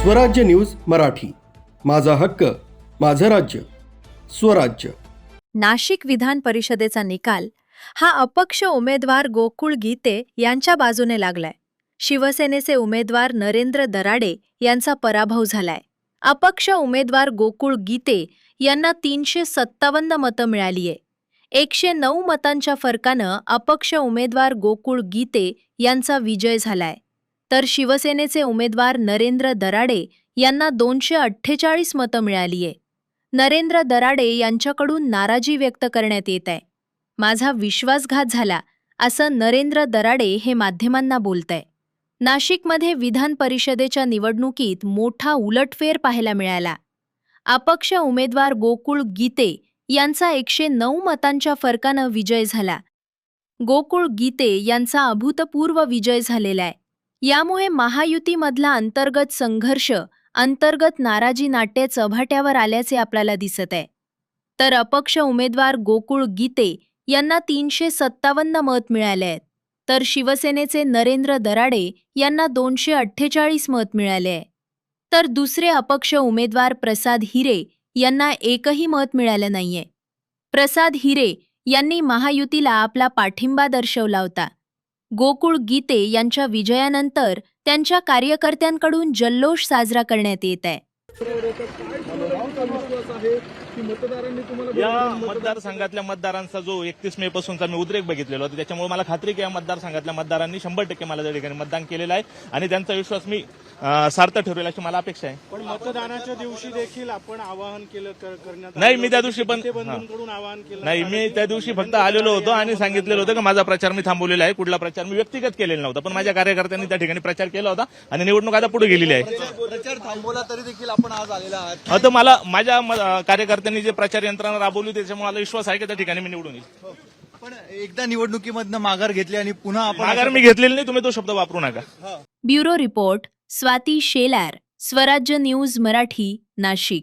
स्वराज्य न्यूज मराठी, माझा हक्क माझं राज्य स्वराज्य। नाशिक विधान परिषदेचा निकाल हा अपक्ष उमेदवार गोकुळ गीते यांच्या बाजूने लागलाय। शिवसेनेचे उमेदवार नरेंद्र दराडे यांचा पराभव झालाय। अपक्ष उमेदवार गोकुळ गीते यांना 357 मतं मिळालीये। 109 मतांच्या फरकानं अपक्ष उमेदवार गोकुळ गीते यांचा विजय झालाय, तर शिवसेनेचे उमेदवार नरेंद्र दराडे यांना 248 मतं मिळालीये। नरेंद्र दराडे यांच्याकडून नाराजी व्यक्त करण्यात येत आहे। माझा विश्वासघात झाला असं नरेंद्र दराडे हे माध्यमांना बोलताय। नाशिकमध्ये विधान परिषदेच्या निवडणुकीत मोठा उलटफेर पाहायला मिळाला। अपक्ष उमेदवार गोकुळ गीते यांचा 109 मतांच्या फरकानं विजय झाला। गोकुळ गीते यांचा अभूतपूर्व विजय झालेला आहे। यामुळे महायुतीमधला अंतर्गत संघर्ष, अंतर्गत नाराजी नाट्य चव्हाट्यावर आल्याचे आपल्याला दिसत आहे। तर अपक्ष उमेदवार गोकुळ गीते यांना 357 मत मिळाले आहेत, तर शिवसेनेचे नरेंद्र दराडे यांना 248 मत मिळाले आहे। तर दुसरे अपक्ष उमेदवार प्रसाद हिरे यांना एकही मत मिळालं नाहीये। प्रसाद हिरे यांनी महायुतीला आपला पाठिंबा दर्शवला होता। गोकुळ गीते यांच्या विजयानंतर त्यांच्या कार्यकर्त्यांकडून जल्लोष साजरा करण्यात येत आहे। या मतदारसंघातल्या मतदारांचा जो 31 मे पासूनचा मी उद्रेक बघितलेला होता, त्याच्यामुळे मला खात्री की या मतदारसंघातल्या मतदारांनी 100% मला त्या ठिकाणी मतदान केलेलं आहे आणि त्यांचा विश्वास मी सार्थ ठरवेल अशी मला अपेक्षा आहे। पण मतदानाच्या दिवशी देखील आपण आवाहन केलं करण्यात नाही, मी त्या दिवशी पण बंधूंकडून आवाहन केलं नाही, मी त्या दिवशी फक्त आलेलो होतो आणि सांगितलेलं होतं की माझा प्रचार मी थांबवलेला आहे। कुठला प्रचार मी व्यक्तिगत केलेला नव्हता, पण माझ्या कार्यकर्त्यांनी त्या ठिकाणी प्रचार केला होता आणि निवडणूक आता पुढे गेलेली आहे। प्रचार थांबवला तरी देखील आपण आज आलेला आहात। आता मला माझ्या कार्यकर्त्यांनी जे प्रचार यंत्रणा राबवली त्याच्यामुळे मला विश्वास आहे की त्या ठिकाणी मी निवडून येईल। पण एकदा निवडणुकीमधनं माघार घेतली आणि पुन्हा आपण माघार मी घेतलेली नाही, तुम्ही तो शब्द वापरू नका। ब्युरो रिपोर्ट स्वाती शेलार, स्वराज्य न्यूज मराठी, नाशिक।